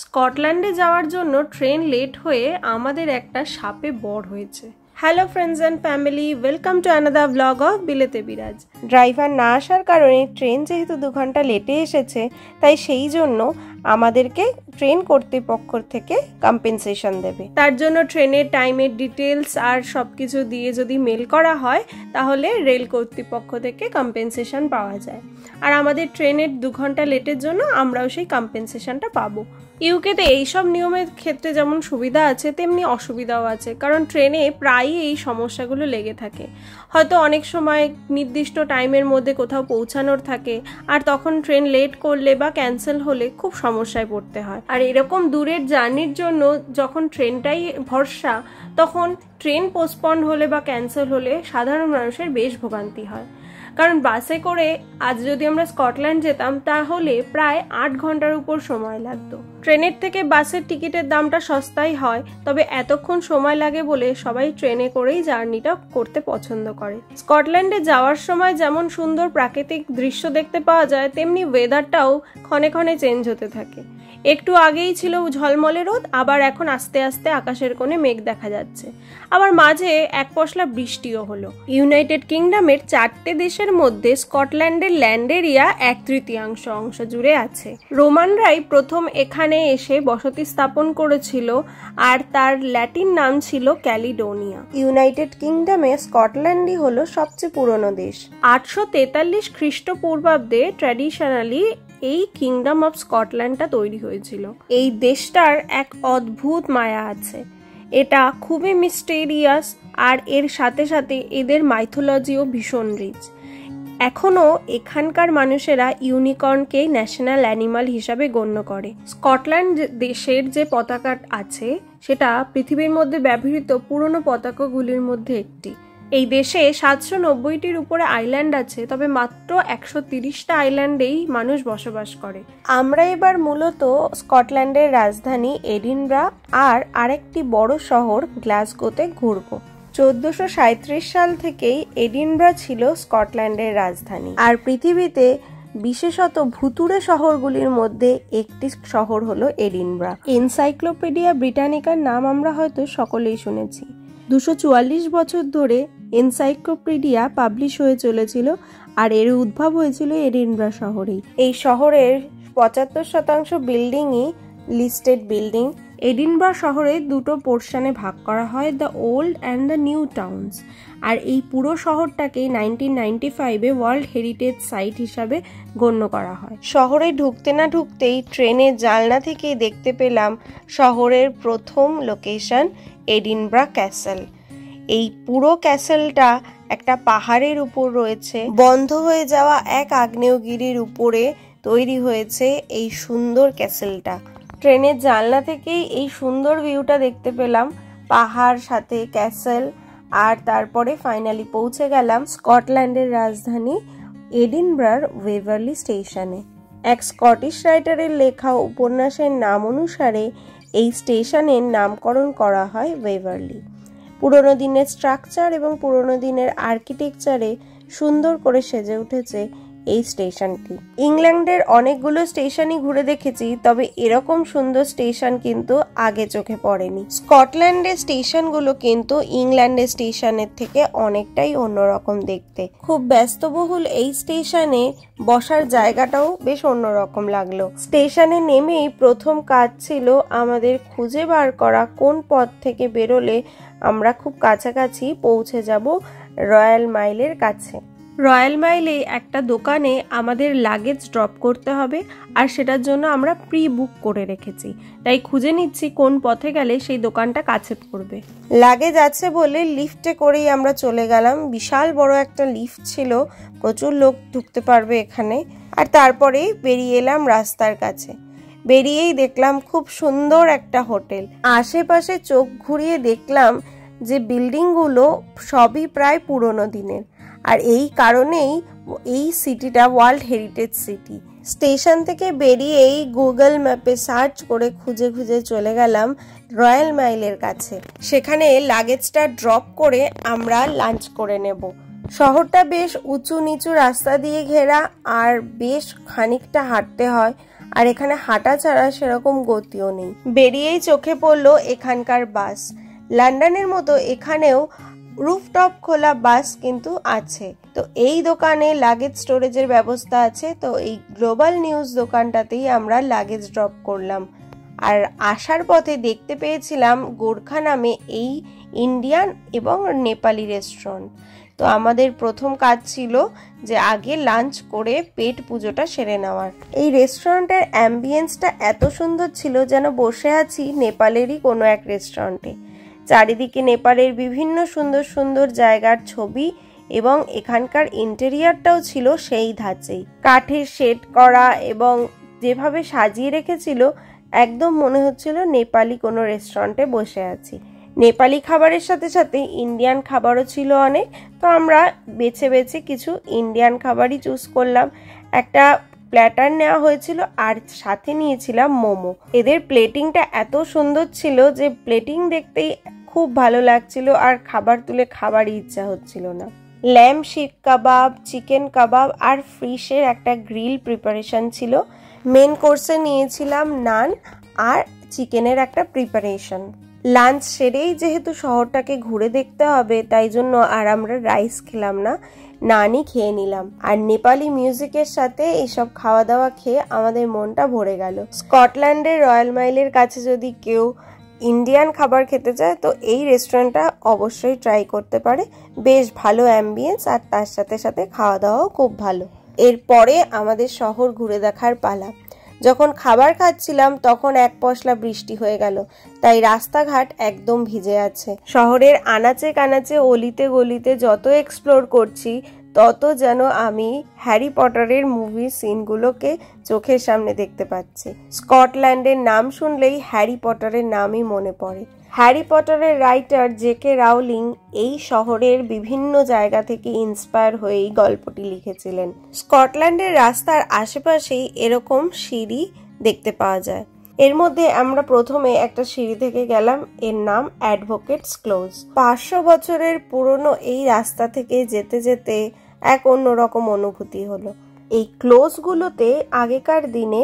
স্কটল্যান্ডে যাওয়ার জন্য train late হয়ে আমাদের একটা সাপে বর হয়েছে। Hello friends and family, welcome to another blog of বিলেতে বিরাজ। ড্রাইভার না আসার কারণে ট্রেন যেহেতু 2 ঘন্টা লেটে এসেছে, তাই সেই জন্য আমাদেরকে ট্রেন কর্তৃপক্ষ থেকে কম্পেনসেশন দেবে। তার জন্য ট্রেনের টাইমের ডিটেলস আর সব কিছু দিয়ে যদি মেল করা হয় তাহলে রেল কর্তৃপক্ষ থেকে কম্পেনসেশন পাওয়া যায়। আর আমাদের ট্রেনের 2 ঘন্টা লেটের জন্য আমরাও সেই কম্পেনসেশনটা পাবো। ইউকেতে এইসব নিয়মের ক্ষেত্রে যেমন সুবিধা আছে তেমনি অসুবিধাও আছে, কারণ ট্রেনে প্রায়ই এই সমস্যাগুলো লেগে থাকে। হয়তো অনেক সময় নির্দিষ্ট টাইমের মধ্যে কোথাও পৌঁছানোর থাকে, আর তখন ট্রেন লেট করলে বা ক্যান্সেল হলে খুব সমস্যায় পড়তে হয়। আর এরকম দূরের জার্নির জন্য যখন ট্রেনটাই ভরসা, তখন ট্রেন পোস্টপন্ড হলে বা ক্যান্সেল হলে সাধারণ মানুষের বেশ ভোগান্তি হয়। কারণ বাসে করে আজ যদি আমরা স্কটল্যান্ড যেতাম তাহলে প্রায় 8 ঘন্টার উপর সময় লাগতো। ট্রেনের থেকে বাসের টিকিটের দামটা সস্তাই হয়, তবে এতক্ষণ সময় লাগে বলে সবাই ট্রেনে করেই জার্নিটা করতে পছন্দ করে। স্কটল্যান্ডে যাওয়ার সময় যেমন সুন্দর প্রাকৃতিক দৃশ্য দেখতে পাওয়া যায়, তেমনি ওয়েদারটাও ক্ষণে ক্ষণে চেঞ্জ হতে থাকে। একটু আগেই ছিল ঝলমলে রোদ, আবার এখন আস্তে আস্তে আকাশের কোণে মেঘ দেখা যাচ্ছে, আবার মাঝে এক পশলা বৃষ্টিও হলো। ইউনাইটেড কিংডমের 4টে দেশের মধ্যে স্কটল্যান্ডের ল্যান্ড এরিয়া 1/3 অংশ জুড়ে আছে। রোমানরাই প্রথম এখানে এসে বসতি স্থাপন করেছিল, আর তার ল্যাটিন নাম ছিল ক্যালিডোনিয়া। ইউনাইটেড কিংডমে স্কটল্যান্ডই হলো সবচেয়ে পুরনো দেশ। 843 খ্রিস্টপূর্বাব্দে ট্র্যাডিশনালি এই কিংডম অফ স্কটল্যান্ডটা তৈরি হয়েছিল। এই দেশটার এক অদ্ভুত মায়া আছে। এটা খুবই মিস্টেরিয়াস, আর এর সাথে সাথে এদের মাইথোলজিও ভীষণ রিচ। এখনো এখানকার মানুষেরা ইউনিকর্নকে ন্যাশনাল অ্যানিমাল হিসাবে গণ্য করে। স্কটল্যান্ড দেশের যে পতাকা আছে সেটা পৃথিবীর মধ্যে ব্যবহৃত পুরনো পতাকাগুলির মধ্যে একটি। এই দেশে 790টির উপরে আইল্যান্ড আছে, তবে মাত্র 130টা আইল্যান্ডেই মানুষ বসবাস করে। আমরা এবার মূলত স্কটল্যান্ডের রাজধানী এডিনব্রা আর আরেকটি বড় শহর গ্লাসগোতে ঘুরবো। 1437 সাল থেকেই এডিনব্রা ছিল স্কটল্যান্ডের রাজধানী, আর পৃথিবীতে বিশেষত ভুতুড়ে শহরগুলির মধ্যে একটি শহর হলো এডিনব্রা। এনসাইক্লোপিডিয়া ব্রিটানিকার নাম আমরা হয়তো সকলেই শুনেছি। 244 বছর ধরে এনসাইক্লোপিডিয়া পাবলিশ হয়ে চলেছিল, আর এর উদ্ভব হয়েছিল এডিনব্রা শহরেই। এই শহরের 75% বিল্ডিংই লিস্টেড বিল্ডিং। এডিনব্রা শহরে 2টো পোর্শনে ভাগ করা হয়, the old and the new towns. আর এই পুরো শহরটাকে 1995-এ ওয়ার্ল্ড হেরিটেজ সাইট হিসাবে গণ্য করা হয়। শহরে ঢুকতে না ঢুকতেই ট্রেনের জানলা থেকেই দেখতে পেলাম শহরের প্রথম লোকেশন এডিনব্রা ক্যাসেল। এই পুরো ক্যাসেলটা একটা পাহাড়ের উপর রয়েছে। বন্ধ হয়ে যাওয়া এক আগ্নেয়গিরির উপরে তৈরি হয়েছে এই সুন্দর ক্যাসেলটা। ট্রেনের জানলা থেকেই এই সুন্দর ভিউটা দেখতে পেলাম, পাহাড় সাথে ক্যাসেল। আর তারপরে ফাইনালি পৌঁছে গেলাম স্কটল্যান্ডের রাজধানী এডিনব্রার ওয়েভারলি স্টেশনে। এক স্কটিশ রাইটারের লেখা উপন্যাসের নাম অনুসারে এই স্টেশনের নামকরণ করা হয় ওয়েভারলি। পুরনো দিনের স্ট্রাকচার এবং পুরনো দিনের আর্কিটেকচারে সুন্দর করে সেজে উঠেছে এই স্টেশনটি। ইংল্যান্ডের অনেকগুলো স্টেশনই ঘুরে দেখেছি, তবে এরকম সুন্দর স্টেশন কিন্তু আগে চোখে পড়েনি। স্কটল্যান্ডের স্টেশনগুলো কিন্তু ইংল্যান্ডের স্টেশনের থেকে অনেকটাই অন্যরকম দেখতে। খুব ব্যস্তবহুল এই স্টেশনে বসার জায়গাটাও বেশ অন্যরকম লাগলো। স্টেশনে নেমেই প্রথম কাজ ছিল আমাদের খুঁজে বার করা কোন পথ থেকে বেরোলে আমরা খুব কাছাকাছি পৌঁছে যাব রয়্যাল মাইলের কাছে। রয়্যাল মাইলে একটা দোকানে আমাদের লাগেজ ড্রপ করতে হবে, আর সেটার জন্য আমরা প্রি বুক করে রেখেছি, তাই খুঁজে নিচ্ছি কোন পথে গেলে সেই দোকানটা কাছে পড়বে। লাগেজ আছে বলে লিফটে করেই আমরা চলে গেলাম। বিশাল বড় একটা লিফট ছিল, প্রচুর লোক ঢুকতে পারবে এখানে। আর তারপরে বেরিয়ে এলাম রাস্তার কাছে। বেরিয়েই দেখলাম খুব সুন্দর একটা হোটেল। আশেপাশে চোখ ঘুরিয়ে দেখলাম যে বিল্ডিংগুলো সবই প্রায় পুরনো দিনের, আর এই কারণেই এই সিটিটা ওয়ার্ল্ড হেরিটেজ সিটি। স্টেশন থেকে বেরিয়েই গুগল ম্যাপে সার্চ করে খুঁজে খুঁজে চলে গেলাম রয়্যাল মাইলের কাছে। সেখানে লাগেজটা ড্রপ করে আমরা লাঞ্চ করে নেব। শহরটা বেশ উঁচু নিচু রাস্তা দিয়ে ঘেরা, আর বেশ খানিকটা হাঁটতে হয়। আর এখানে হাঁটা ছাড়া সেরকম গতিও নেই। বেরিয়েই চোখে পড়লো এখানকার বাস। লন্ডনের মতো এখানেও রুফটপ খোলা বাস কিন্তু আছে। তো এই দোকানে লাগেজ স্টোরেজের ব্যবস্থা আছে। তো এই গ্লোবাল নিউজ দোকানটাতেই আমরা লাগেজ ড্রপ করলাম। আর আসার পথে দেখতে পেয়েছিলাম গোর্খা নামে এই ইন্ডিয়ান এবং নেপালি রেস্টুরেন্ট। তো আমাদের প্রথম কাজ ছিল যে আগে লাঞ্চ করে পেট পুজোটা সেরে নেওয়ার। এই রেস্টুরেন্টের অ্যাম্বিয়েন্সটা এত সুন্দর ছিল যেন বসে আছি নেপালেরই কোনো এক রেস্টুরেন্টে। চারিদিকে নেপালের বিভিন্ন সুন্দর সুন্দর জায়গার ছবি এবং এখানকার ইন্টেরিয়ারটাও ছিল সেই ধাঁচেই। কাঠের শেড করা এবং যেভাবে সাজিয়ে রেখেছিল একদম মনে হচ্ছিল নেপালি কোনো রেস্টুরেন্টে বসে আছি। নেপালি খাবারের সাথে সাথে ইন্ডিয়ান খাবারও ছিল অনেক। তো আমরা বেছে বেছে কিছু ইন্ডিয়ান খাবারই চুজ করলাম। একটা প্ল্যাটার নেওয়া হয়েছিল আর সাথে নিয়েছিলাম মোমো। এদের প্লেটিংটা এত সুন্দর ছিল যে প্লেটিং দেখতেই খুব ভালো লাগছিল আর খাবার তুলে খাবারই ইচ্ছা হচ্ছিল না। ল্যাম্ব শিক কাবাব, চিকেন কাবাব আর ফিশের একটা গ্রিল প্রিপারেশন ছিল। মেন কোর্সে নিয়েছিলাম নান আর চিকেনের একটা প্রিপারেশন। লাঞ্চ সেরেই যেহেতু শহরটাকে ঘুরে দেখতে হবে তাই জন্য আর আমরা রাইস খেলাম না, নানই খেয়ে নিলাম। আর নেপালি মিউজিকের সাথে এইসব খাওয়া দাওয়া খেয়ে আমাদের মনটা ভরে গেল। স্কটল্যান্ডের রয়্যাল মাইলের কাছে যদি কেউ ইন্ডিয়ান খাবার খেতে চায় তো এই রেস্টুরেন্টটা অবশ্যই ট্রাই করতে পারে। বেশ ভালো অ্যাম্বিয়েন্স আর তার সাথে সাথে খাওয়া দাওয়াও খুব ভালো। এরপরে আমাদের শহর ঘুরে দেখার পালা। যখন খাবার খাচ্ছিলাম তখন এক পশলা বৃষ্টি হয়ে গেল, তাই রাস্তাঘাট একদম ভিজে আছে। শহরের আনাচে কানাচে অলিতে গলিতে যত এক্সপ্লোর করছি তত যেন আমি হ্যারি পটারের মুভির সিনগুলোকে চোখের সামনে দেখতে পাচ্ছি। স্কটল্যান্ডের নাম শুনলেই হ্যারি পটারের নামই মনে পড়ে। হ্যারি পটারের রাইটার জে.কে. রাউলিং এই শহরের বিভিন্ন জায়গা থেকে ইন্সপায়ার হয়েই গল্পটি লিখেছিলেন। স্কটল্যান্ডের রাস্তার আশেপাশেই এরকম সিঁড়ি দেখতে পাওয়া যায়। এর মধ্যে আমরা প্রথমে একটা সিঁড়ি থেকে গেলাম, এর নাম অ্যাডভোকেটস ক্লোজ। 500 বছরের পুরনো এই রাস্তা থেকে যেতে যেতে এক অন্যরকম অনুভূতি হলো। এই ক্লোজগুলোতে আগেকার দিনে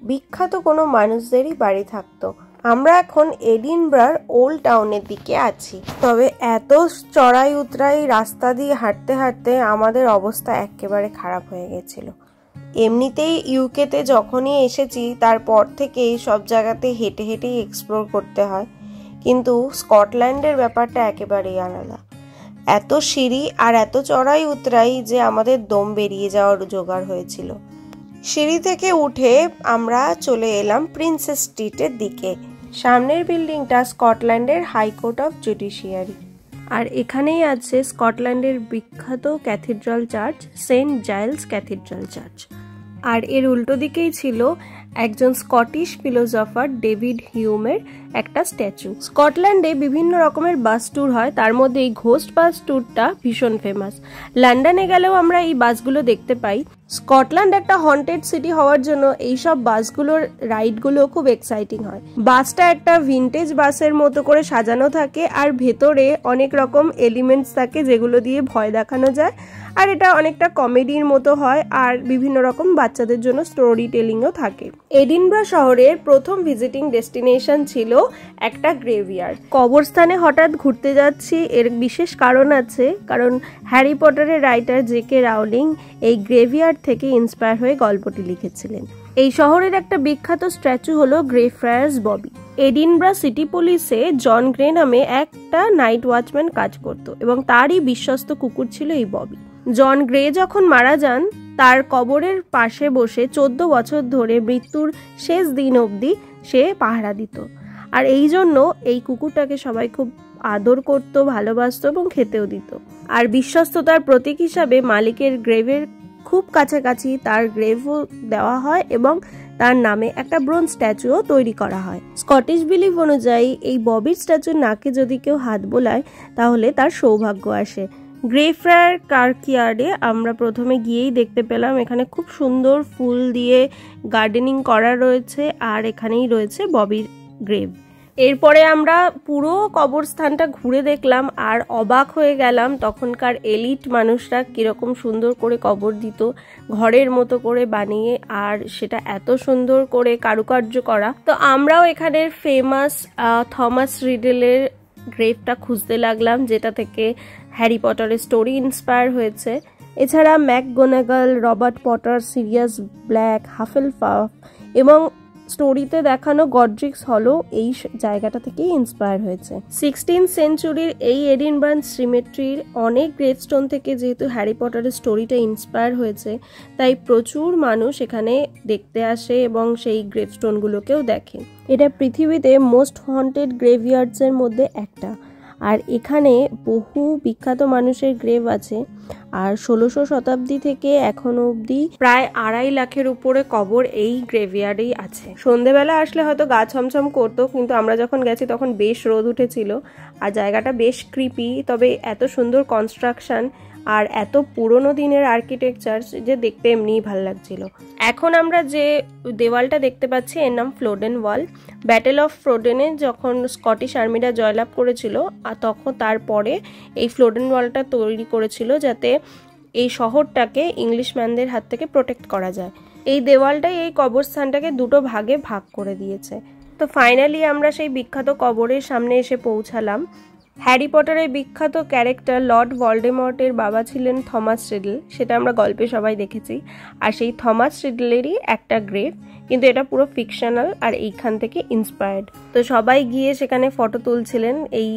বিখ্যাত কোনো মানুষদেরই বাড়ি থাকতো। আমরা এখন এডিনবরার ওল্ড টাউনের দিকে আছি। তবে এত চড়াই উতরাই রাস্তা দিয়ে হাঁটতে হাঁটতে আমাদের অবস্থা একেবারে খারাপ হয়ে গেছিল। এমনিতেই ইউকেতে যখনই এসেছি তারপর থেকে সব জায়গাতে হেঁটে হেঁটেই এক্সপ্লোর করতে হয়, কিন্তু স্কটল্যান্ডের ব্যাপারটা একেবারেই আলাদা। এত সিঁড়ি আর এত চড়াই উতরাই যে আমাদের দম বেরিয়ে যাওয়ার জোগাড় হয়েছিল। সিঁড়ি থেকে উঠে আমরা চলে এলাম প্রিন্সেস স্ট্রিটের দিকে। সামনের বিল্ডিংটা স্কটল্যান্ডের হাইকোর্ট অফ জুডিশিয়ারি। আর এখানেই আছে স্কটল্যান্ডের বিখ্যাত cathedral church, Saint Giles cathedral church. আর এর উল্টো দিকেই ছিল একজন স্কটিশ ফিলোসফার ডেভিড হিউমের একটা স্ট্যাচু। স্কটল্যান্ডে বিভিন্ন রকমের বাস ট্যুর হয়, তার মধ্যে এই ঘোস্ট বাস ট্যুরটা ভীষণ ফেমাস। লন্ডনে গেলেও আমরা এই বাসগুলো দেখতে পাই। স্কটল্যান্ড একটা হন্টেড সিটি হওয়ার জন্য এইসব বাসগুলোর রাইডগুলো খুব এক্সাইটিং হয়। বাসটা একটা ভিনটেজ বাসের মতো করে সাজানো থাকে আর ভেতরে অনেক রকম এলিমেন্টস থাকে যেগুলো দিয়ে ভয় দেখানো যায়। আর এটা অনেকটা কমেডির মতো হয় আর বিভিন্ন রকম বাচ্চাদের জন্য স্টোরি টেলিংও থাকে। এডিনবরা শহরের প্রথম ভিজিটিং ডেস্টিনেশন ছিল একটা গ্রেভইয়ার্ড। কবরস্থানে হঠাৎ ঘুরতে যাচ্ছি এর বিশেষ কারণ আছে, কারণ হ্যারি পটারের রাইটার জে.কে. রাউলিং এই গ্রেভইয়ার্ড থেকে ইন্সপায়ার হয়ে গল্পটি লিখেছিলেন। এই শহরের একটা বিখ্যাত স্ট্যাচু হলো গ্রেফ্রায়ার্স ববি। এডিনবরা সিটি পুলিশে জন গ্রে নামে একটা নাইট ওয়াচম্যান কাজ করত এবং তারই বিশ্বস্ত কুকুর ছিল এই ববি। জন গ্রে যখন মারা যান তার কবরের পাশে বসে 14 বছর ধরে মৃত্যুর শেষ দিন অবধি সে পাহারা দিত। আর এই জন্য এই কুকুরটাকে সবাই খুব আদর করত, ভালোবাসত এবং খেতেও দিত। আর বিশ্বস্ততার প্রতীক হিসাবে মালিকের গ্রেভের খুব কাছাকাছি তার গ্রেভও দেওয়া হয় এবং তার নামে একটা ব্রোঞ্জ স্ট্যাচুও তৈরি করা হয়। স্কটিশ বিলিভ অনুযায়ী এই ববির স্ট্যাচুর নাকে যদি কেউ হাত বোলায় তাহলে তার সৌভাগ্য আসে। গ্রেফ্রায়ার কার্কইয়ার্ডে আমরা প্রথমে গিয়েই দেখতে পেলাম এখানে খুব সুন্দর ফুল দিয়ে গার্ডেনিং করা রয়েছে আর এখানেই রয়েছে ববির গ্রেভ। এরপরে আমরা পুরো কবরস্থানটা ঘুরে দেখলাম আর অবাক হয়ে গেলাম তখনকার এলিট মানুষরা কিরকম সুন্দর করে কবর দিত, ঘরের মতো করে বানিয়ে, আর সেটা এত সুন্দর করে কারুকার্য করা। তো আমরাও এখানের ফেমাস থমাস রিডেলের গ্রেভটা খুঁজতে লাগলাম, যেটা থেকে হ্যারি পটারের স্টোরি ইন্সপায়ার হয়েছে। এছাড়া ম্যাকগোনাগাল, রবার্ট পটার, সিরিয়াস ব্ল্যাক, হাফেলপাফ এবং স্টোরিতে দেখানো গডরিক্স হলও এই জায়গাটা থেকেই ইন্সপায়ার হয়েছে। 16th সেঞ্চুরির এই এডিনবার্গ সিমেট্রির অনেক গ্রেভস্টোন থেকে যেহেতু হ্যারি পটারের স্টোরিটা ইন্সপায়ার হয়েছে, তাই প্রচুর মানুষ এখানে দেখতে আসে এবং সেই গ্রেভস্টোনগুলোকেও দেখে। এটা পৃথিবীতে মোস্ট হন্টেড গ্রেভইয়ার্ডসের মধ্যে একটা, আর এখানে বহু বিখ্যাত মানুষের গ্রেভ আছে। আর 1600 শতাব্দী থেকে এখনো অবধি প্রায় 2.5 লাখের উপরে কবর এই গ্রেভইয়ার্ডেই আছে। সন্ধেবেলা আসলে হয়তো গা ছমছম করতো, কিন্তু আমরা যখন গেছি তখন বেশ রোদ উঠেছিল আর জায়গাটা বেশ ক্রিপি, তবে এত সুন্দর কনস্ট্রাকশন আর এত পুরনো দিনের আর্কিটেকচার যে দেখতে এমনিই ভালো লাগছিল। এখন আমরা যে দেওয়ালটা দেখতে পাচ্ছি এর নাম ফ্লোডেন ওয়াল। ব্যাটেল অফ ফ্লোডেনে যখন স্কটিশ আর্মিরা জয়লাভ করেছিল আর তখন তারপরে এই ফ্লোডেন ওয়ালটা তৈরি করেছিল যাতে এই শহরটাকে ইংলিশম্যানদের হাত থেকে প্রোটেক্ট করা যায়। এই দেওয়ালটাই এই কবরস্থানটাকে দুটো ভাগে ভাগ করে দিয়েছে। তো ফাইনালি আমরা সেই বিখ্যাত কবরের সামনে এসে পৌঁছালাম। হ্যারি পটারের বিখ্যাত ক্যারেক্টার লর্ড ভলডেমর্টের বাবা ছিলেন থমাস রিডল, সেটা আমরা গল্পে সবাই দেখেছি। আর সেই থমাস রিডলেরই একটা গ্রেভ, কিন্তু এটা পুরো ফিকশনাল আর এইখান থেকে ইন্সপায়ার্ড। তো সবাই গিয়ে সেখানে ফটো তুলছিলেন। এই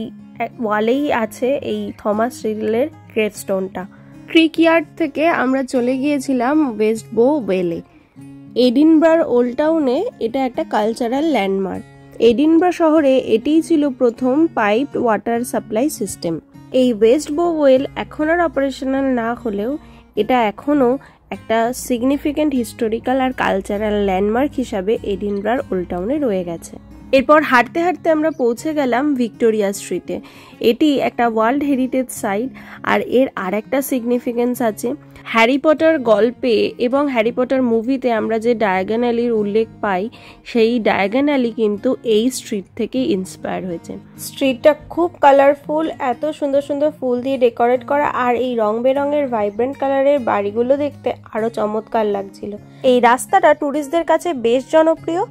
ওয়ালেই আছে এই থমাস রিডলের গ্রেভস্টোনটা। ক্রিকইয়ার্ড থেকে আমরা চলে গিয়েছিলাম ওয়েস্ট বো ওয়েলে। এডিনবার্গ ওল্ড টাউনে এটা একটা কালচারাল ল্যান্ডমার্ক। এডিনবার্গ শহরে এটিই ছিল প্রথম পাইপড ওয়াটার সাপ্লাই সিস্টেম। এই ওয়েস্ট বো ওয়েল এখন আর অপারেশনাল না হলেও এটা এখনও একটা সিগনিফিক্যান্ট হিস্টোরিক্যাল আর কালচারাল ল্যান্ডমার্ক হিসাবে এডিনবার্গ ওল্ড টাউনে রয়ে গেছে। এরপর হাঁটতে হাঁটতে আমরা পৌঁছে গেলাম ভিক্টোরিয়া স্ট্রিটে। এটি একটা ওয়ার্ল্ড হেরিটেজ সাইট, আর এর আরেকটা সিগনিফিকেন্স আছে। হ্যারি পটার গল্পে এবং হ্যারি পটার মুভিতে আমরা যে ডায়াগন অ্যালির উল্লেখ পাই, সেই ডায়াগন অ্যালি কিন্তু এই স্ট্রিট থেকে ইন্সপায়ার হয়েছে। স্ট্রিটটা খুব কালারফুল, এত সুন্দর সুন্দর ফুল দিয়ে ডেকোরেট করা, আর এই রং বেরঙের ভাইব্রেন্ট কালারের বাড়িগুলো দেখতে আরো চমৎকার লাগছিল। এই রাস্তাটা ট্যুরিস্টদের কাছে বেশ জনপ্রিয়,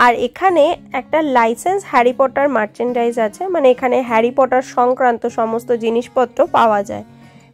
আর এখানে একটা লাইসেন্স হ্যারি পটার মার্চেন্ডাইজ আছে, মানে এখানে হ্যারি পটার সংক্রান্ত সমস্ত জিনিসপত্র পাওয়া যায়।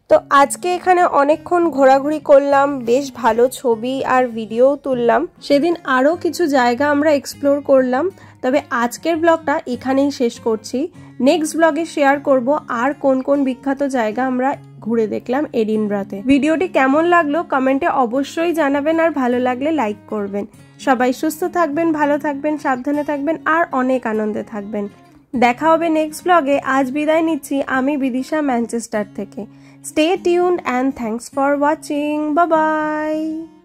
তো আজকে এখানে অনেকক্ষণ ঘোরাঘুরি করলাম, বেশ ভালো ছবি আর ভিডিও তুললাম। সেদিন আরও কিছু জায়গা আমরা এক্সপ্লোর করলাম। তবে আজকের ব্লগটা এখানেই শেষ করছি। নেক্সট ব্লগে শেয়ার করব আর কোন কোন বিখ্যাত জায়গা আমরা ঘুরে দেখলাম এডিনবার্গে। ভিডিওটি কেমন লাগলো কমেন্টে অবশ্যই জানাবেন, আর ভালো লাগলে লাইক করবেন। সবাই সুস্থ থাকবেন, ভালো থাকবেন, সাবধানে থাকবেন আর অনেক আনন্দে থাকবেন। দেখা হবে নেক্সট ব্লগে। আজ বিদায় নিচ্ছি আমি বিদিশা, ম্যানচেস্টার থেকে। Stay tuned and thanks for watching. Bye bye.